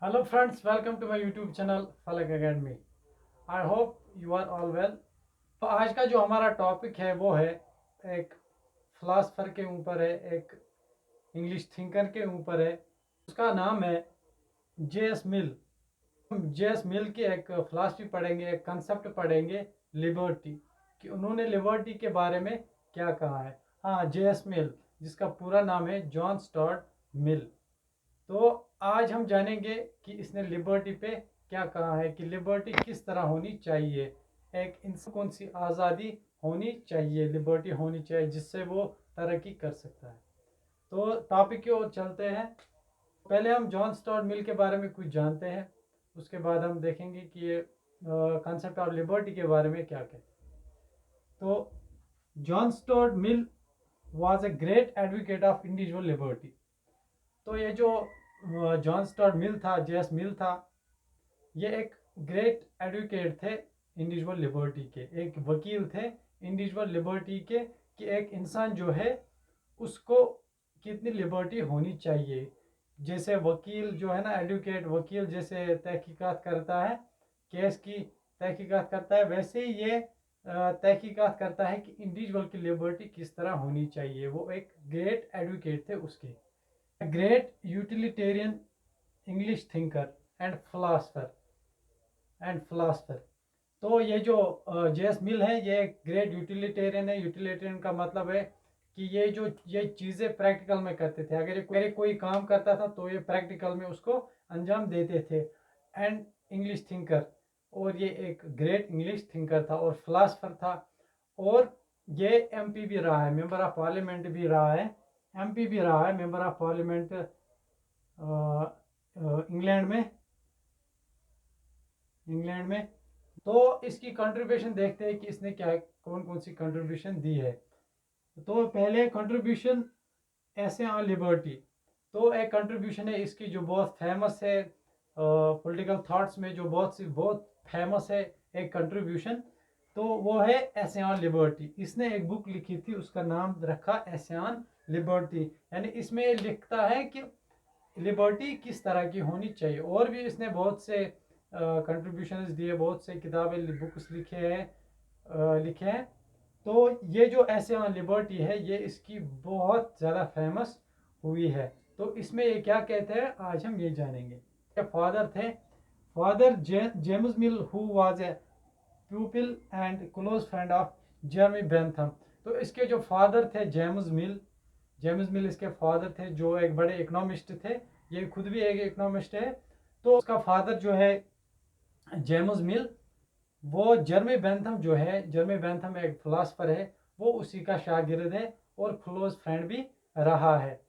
Hello friends, welcome to my YouTube channel फलक Academy. I hope you are all well. तो आज का जो हमारा टॉपिक है वो है एक फिलासफर के ऊपर है, एक इंग्लिश थिंकर के ऊपर है। उसका नाम है जे.एस. मिल। हम जे.एस. मिल की एक फिलासफी पढ़ेंगे, एक कंसेप्ट पढ़ेंगे, लिबर्टी, कि उन्होंने लिबर्टी के बारे में क्या कहा है। हाँ, जे.एस. मिल, जिसका पूरा नाम है जॉन स्टुअर्ट मिल। तो आज हम जानेंगे कि इसने लिबर्टी पे क्या कहा है, कि लिबर्टी किस तरह होनी चाहिए, एक इंसान कौन सी आज़ादी होनी चाहिए, लिबर्टी होनी चाहिए जिससे वो तरक्की कर सकता है। तो टॉपिक की ओर चलते हैं। पहले हम जॉन स्टुअर्ट मिल के बारे में कुछ जानते हैं, उसके बाद हम देखेंगे कि ये कॉन्सेप्ट ऑफ लिबर्टी के बारे में क्या कहते हैं। तो John Stuart Mill was a great advocate of individual liberty. तो ये जो जॉन स्टुअर्ट मिल था, जे.एस. मिल था, ये एक ग्रेट एडवोकेट थे इंडिविजुअल लिबर्टी के, एक वकील थे इंडिविजुअल लिबर्टी के, कि एक इंसान जो है उसको कितनी लिबर्टी होनी चाहिए। जैसे वकील जो है ना, एडवोकेट वकील जैसे तहकीकात करता है, केस की तहकीकात करता है, वैसे ही ये तहकीकात करता है कि इंडिविजुअल की लिबर्टी किस तरह होनी चाहिए। वो एक ग्रेट एडवोकेट थे उसके, great utilitarian English thinker and philosopher. तो ये जो जे.एस. मिल है, ये एक ग्रेट यूटिलिटेरियन है। यूटिलिटेरियन का मतलब है कि ये चीज़ें प्रैक्टिकल में करते थे। अगर ये कोई काम करता था तो ये प्रैक्टिकल में उसको अंजाम देते थे। एंड इंग्लिश थिंकर, और ये एक ग्रेट इंग्लिश थिंकर था और फिलासफर था। और ये एमपी भी रहा है, मेंबर ऑफ पार्लियामेंट भी रहा है, एमपी भी रहा है, मेंबर ऑफ पार्लियामेंट इंग्लैंड में। तो इसकी कंट्रीब्यूशन देखते हैं कि इसने क्या कौन कौन सी कंट्रीब्यूशन दी है। तो पहले कंट्रीब्यूशन ऐसे ऑन लिबर्टी। तो एक कंट्रीब्यूशन है इसकी जो बहुत फेमस है, पॉलिटिकल थॉट्स में जो बहुत फेमस है एक कंट्रीब्यूशन, तो वो है ऐसे ऑन लिबर्टी। इसने एक बुक लिखी थी, उसका नाम रखा ऐसे ऑन लिबर्टी। यानी इसमें लिखता है कि लिबर्टी किस तरह की होनी चाहिए। और भी इसने बहुत से कंट्रीब्यूशंस दिए, बहुत से किताबें बुक्स लिखे हैं। तो ये जो ऐसे ऑन लिबर्टी है, ये इसकी बहुत ज़्यादा फेमस हुई है। तो इसमें ये क्या कहते हैं, आज हम ये जानेंगे। फादर थे father James mill, who was a प्यूपिल and close friend of Jeremy Bentham. तो इसके जो फादर थे जेम्स मिल इसके फादर थे, जो एक बड़े इकोनॉमिस्ट थे। ये खुद भी एक इकोनॉमिस्ट है। तो उसका फादर जो है जेम्स मिल, वो जर्मी बेंथम एक फिलासफर है, वो उसी का शागिर्द है और क्लोज फ्रेंड भी रहा है।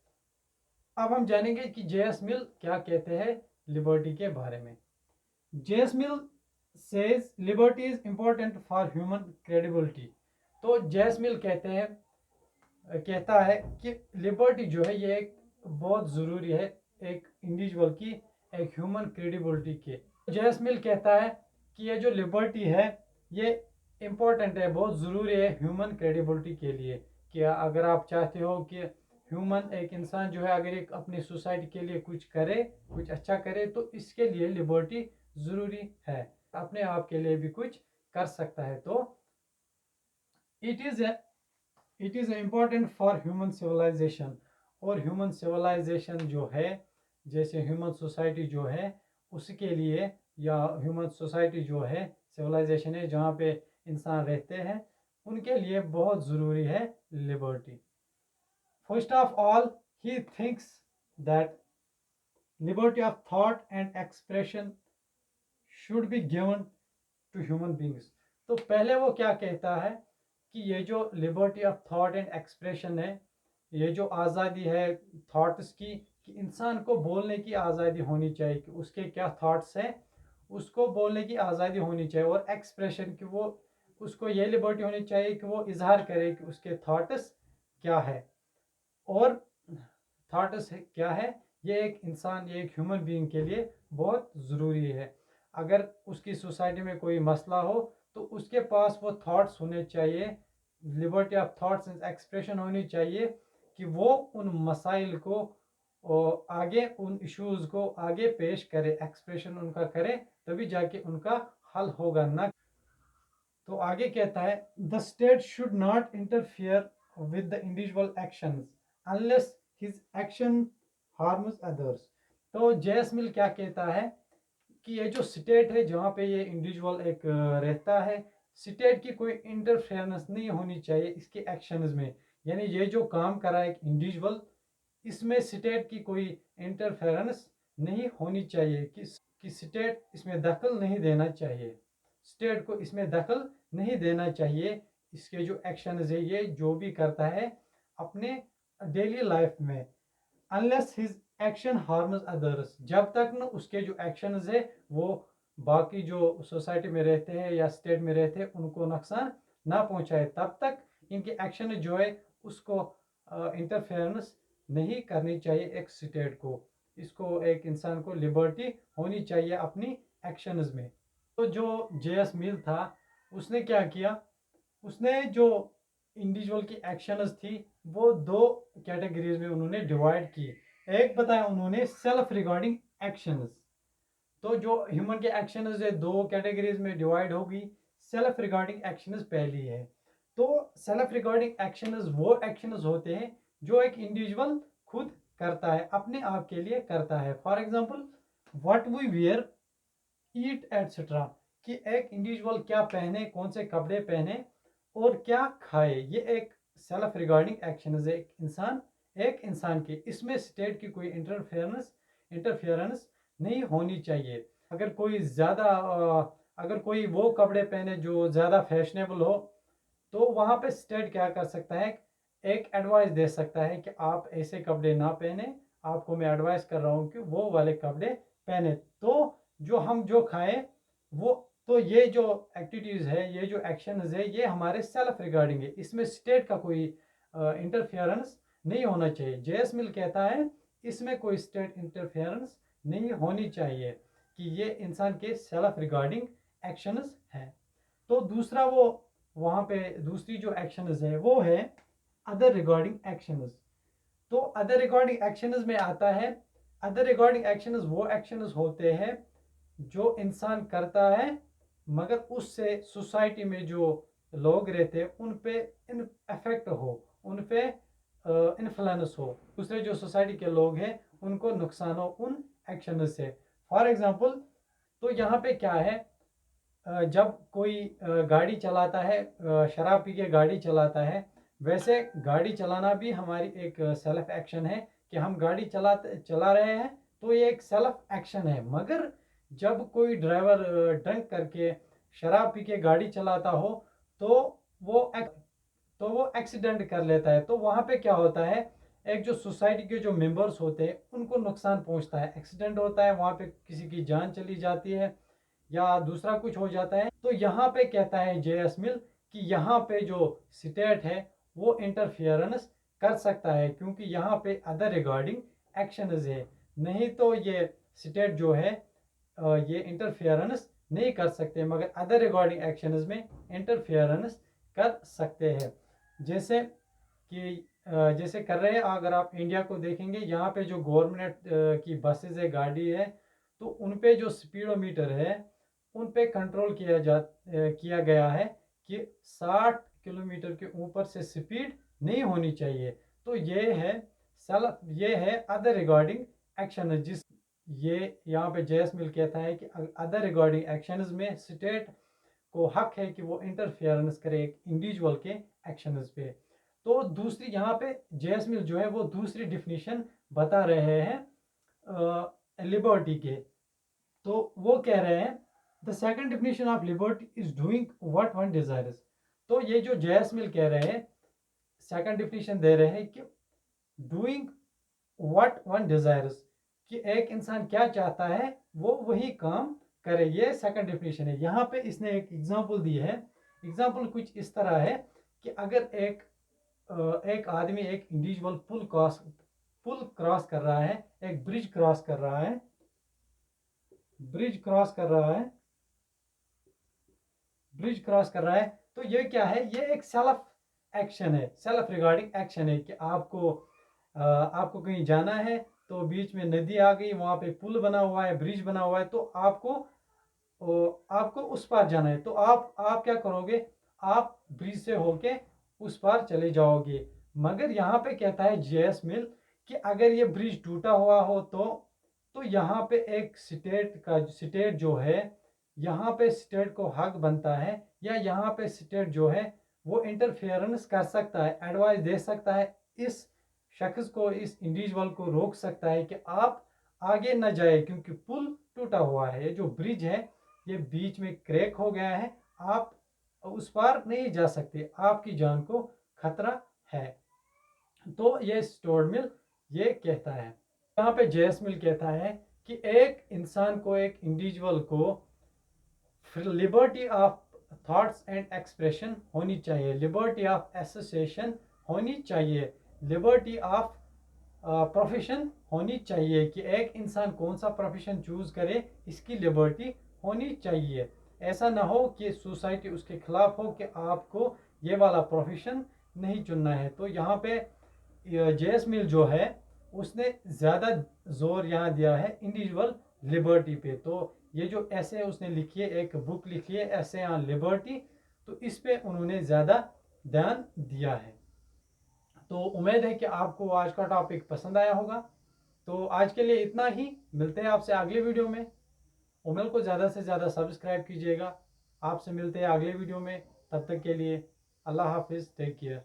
अब हम जानेंगे कि जे.एस. मिल क्या कहते हैं लिबर्टी के बारे में। JS. Mill says liberty is important for human credibility. तो जे.एस. मिल कहता है कि लिबर्टी जो है ये एक बहुत ज़रूरी है एक इंडिविजुअल की, एक ह्यूमन क्रेडिबिलिटी के। जे.एस. मिल कहता है कि ये जो लिबर्टी है ये इम्पोर्टेंट है, बहुत ज़रूरी है ह्यूमन क्रेडिबिलिटी के लिए। कि अगर आप चाहते हो कि एक इंसान जो है अगर एक अपनी सोसाइटी के लिए कुछ करे, कुछ अच्छा करे, तो इसके लिए लिबर्टी ज़रूरी है। अपने आप के लिए भी कुछ कर सकता है। तो it is important for human civilization. और ह्यूमन सिविलाइजेशन जो है, जैसे ह्यूमन सोसाइटी जो है उसके लिए, या ह्यूमन सोसाइटी जो है सिविलाइजेशन है जहाँ पे इंसान रहते हैं, उनके लिए बहुत ज़रूरी है liberty. First of all, he thinks that liberty of thought and expression should be given to human beings. तो पहले वो क्या कहता है कि ये जो liberty of thought and expression है, ये जो आज़ादी है थॉट्स की, कि इंसान को बोलने की आज़ादी होनी चाहिए कि उसके क्या थॉट्स हैं, उसको बोलने की आज़ादी होनी चाहिए। और एक्सप्रेशन की, वो उसको ये लिबर्टी होनी चाहिए कि वो इजहार करे कि उसके थॉट्स क्या है। और थॉट्स क्या है, ये एक ह्यूमन बीइंग के लिए बहुत ज़रूरी है। अगर उसकी सोसाइटी में कोई मसला हो तो उसके पास वो थॉट्स होने चाहिए, liberty of thoughts and expression होनी चाहिए, कि वो उन मसाइल को और आगे उन इश्यूज को आगे पेश करे, एक्सप्रेशन उनका करे, तभी जाके उनका हल होगा ना। तो आगे कहता है the state should not interfere with the individual actions unless his action harms others. तो जेएस मिल क्या कहता है कि ये जो स्टेट है जहाँ पे ये इंडिविजुअल एक रहता है, स्टेट की कोई इंटरफेरेंस नहीं होनी चाहिए इसके एक्शंस में। यानी ये जो काम कर रहा है एक इंडिविजुअल, इसमें स्टेट की कोई इंटरफेरेंस नहीं होनी चाहिए, कि स्टेट इसमें दखल नहीं देना चाहिए, स्टेट को इसमें दखल नहीं देना चाहिए। इसके जो एक्शंस है, ये जो भी करता है अपने डेली लाइफ में, unless his action harms others, जब तक न उसके जो एक्शंस है वो बाकी जो सोसाइटी में रहते हैं या स्टेट में रहते हैं उनको नुकसान ना पहुंचाए, तब तक इनके एक्शन जो है उसको इंटरफेरेंस नहीं करनी चाहिए एक स्टेट को। इसको एक इंसान को लिबर्टी होनी चाहिए अपनी एक्शंस में। तो जो जेएस मिल था उसने क्या किया, उसने जो इंडिविजुअल की एक्शंस थी वो दो कैटेगरीज में उन्होंने डिवाइड की। एक बताया उन्होंने सेल्फ रिगार्डिंग एक्शंस। तो जो ह्यूमन के एक्शंस है दो कैटेगरीज में डिवाइड होगी। सेल्फ रिगार्डिंग एक्शंस पहली है। तो सेल्फ रिगार्डिंग एक्शंस वो एक्शंस होते हैं जो एक इंडिविजुअल खुद करता है, अपने आप के लिए करता है। For example what we wear, eat etcetera, कि एक इंडिविजुअल क्या पहने, कौन से कपड़े पहने और क्या खाए, ये एक सेल्फ रिगार्डिंग एक्शन है। एक इंसान के इसमें स्टेट की कोई इंटरफेरेंस नहीं होनी चाहिए। अगर कोई ज़्यादा अगर कोई वो कपड़े पहने जो ज़्यादा फैशनेबल हो, तो वहाँ पे स्टेट क्या कर सकता है, एक एडवाइस दे सकता है कि आप ऐसे कपड़े ना पहने, आपको मैं एडवाइस कर रहा हूँ कि वो वाले कपड़े पहने। तो जो हम जो खाएं वो, तो ये जो एक्टिविटीज़ है, ये जो एक्शंस है, ये हमारे सेल्फ रिगार्डिंग है, इसमें स्टेट का कोई इंटरफेरेंस नहीं होना चाहिए। जेएस मिल कहता है इसमें कोई स्टेट इंटरफेरेंस नहीं होनी चाहिए, कि ये इंसान के सेल्फ रिगार्डिंग एक्शंस हैं। तो दूसरा वो वहाँ पे दूसरी जो एक्शंस है वो है अदर रिगार्डिंग एक्शंस। तो अदर रिगार्डिंग एक्शंस में आता है, अदर रिगार्डिंग एक्शंस वो एक्शंस होते हैं जो इंसान करता है मगर उससे सोसाइटी में जो लोग रहते हैं उन पे इन इफेक्ट हो, उन पे इन्फ्लुएंस हो, दूसरे जो सोसाइटी के लोग हैं उनको नुकसान हो उन एक्शन से। फॉर एग्जांपल, तो यहाँ पे क्या है, जब कोई गाड़ी चलाता है, शराब पी के गाड़ी चलाता है, वैसे गाड़ी चलाना भी हमारी एक सेल्फ एक्शन है कि हम गाड़ी चला रहे हैं, तो ये एक सेल्फ एक्शन है। मगर जब कोई ड्राइवर ड्रिंक करके शराब पी के गाड़ी चलाता हो, तो वो एक्सीडेंट कर लेता है, तो वहाँ पे क्या होता है, एक जो सोसाइटी के जो मेंबर्स होते हैं उनको नुकसान पहुँचता है, एक्सीडेंट होता है, वहाँ पे किसी की जान चली जाती है या दूसरा कुछ हो जाता है। तो यहाँ पे कहता है जेएस मिल कि यहाँ पे जो स्टेट है वो इंटरफियरेंस कर सकता है, क्योंकि यहाँ पे अदर रिगार्डिंग एक्शन है। नहीं तो ये स्टेट जो है ये इंटरफियरेंस नहीं कर सकते, मगर अदर रिगार्डिंग एक्शंस में इंटरफियरेंस कर सकते हैं। जैसे कि जैसे कर रहे हैं, अगर आप इंडिया को देखेंगे, यहाँ पे जो गवर्नमेंट की बसेज है, गाड़ी है, तो उन पे जो स्पीडोमीटर है उन पे कंट्रोल किया गया है कि 60 किलोमीटर के ऊपर से स्पीड नहीं होनी चाहिए। तो ये है अदर रिगार्डिंग एक्शन, जिस ये यहाँ पे जेएस मिल कहता है कि अदर रिगार्डिंग एक्शंस में स्टेट को हक है कि वो इंटरफेरेंस करे एक इंडिविजुअल के एक्शंस पे। तो दूसरी यहाँ पे जेएस मिल जो है वो दूसरी डिफिनीशन बता रहे हैं लिबर्टी के। तो वो कह रहे हैं the second definition of liberty is doing what one desires. तो ये जो जेएस मिल कह रहे हैं, सेकंड डिफिनीशन दे रहे हैं कि डूइंग व्हाट वन डिजायर्स, कि एक इंसान क्या चाहता है वो वही काम करे, ये सेकंड डिफिनीशन है। यहाँ पे इसने एक एग्जांपल दी है। एग्जांपल कुछ इस तरह है कि अगर एक आदमी, एक इंडिविजुअल पुल क्रॉस कर रहा है, एक ब्रिज क्रॉस कर रहा है, ब्रिज क्रॉस कर रहा है ब्रिज क्रॉस कर रहा है, तो ये क्या है, ये एक सेल्फ एक्शन है, सेल्फ रिगार्डिंग एक्शन है कि आपको कहीं जाना है, तो बीच में नदी आ गई, वहाँ पे पुल बना हुआ है, ब्रिज बना हुआ है, तो आपको उस पार जाना है। तो आप क्या करोगे, आप ब्रिज से होके उस पार चले जाओगे। मगर यहाँ पे कहता है जेएस मिल कि अगर ये ब्रिज टूटा हुआ हो तो यहाँ पे एक स्टेट जो है, यहाँ पे स्टेट को हक बनता है, या यहाँ पे स्टेट जो है वो इंटरफेरेंस कर सकता है, एडवाइस दे सकता है, इस शख्स को, इस इंडिविजुअल को रोक सकता है कि आप आगे न जाए, क्योंकि पुल टूटा हुआ है, ये जो ब्रिज है ये बीच में क्रैक हो गया है, आप उस पार नहीं जा सकते, आपकी जान को खतरा है। तो ये स्टोर्ड मिल ये कहता है। यहाँ पे जेएस मिल कहता है कि एक इंसान को, एक इंडिविजुअल को liberty of thoughts and expression होनी चाहिए, लिबर्टी ऑफ एसोसिएशन होनी चाहिए, लिबर्टी ऑफ प्रोफेशन होनी चाहिए, कि एक इंसान कौन सा प्रोफेशन चूज करे इसकी लिबर्टी होनी चाहिए। ऐसा ना हो कि सोसाइटी उसके खिलाफ हो कि आपको ये वाला प्रोफेशन नहीं चुनना है। तो यहाँ पे जेएस मिल जो है उसने ज़्यादा जोर यहाँ दिया है इंडिविजुअल लिबर्टी पे। तो ये जो ऐसे उसने लिखी है, एक बुक लिखी है ऐसे ऑन लिबर्टी, तो इस पे उन्होंने ज़्यादा ध्यान दिया है। तो उम्मीद है कि आपको आज का टॉपिक पसंद आया होगा। तो आज के लिए इतना ही, मिलते हैं आपसे अगले वीडियो में। उमेल को ज़्यादा से ज़्यादा सब्सक्राइब कीजिएगा। आपसे मिलते हैं अगले वीडियो में, तब तक के लिए अल्लाह हाफिज़, टेक केयर।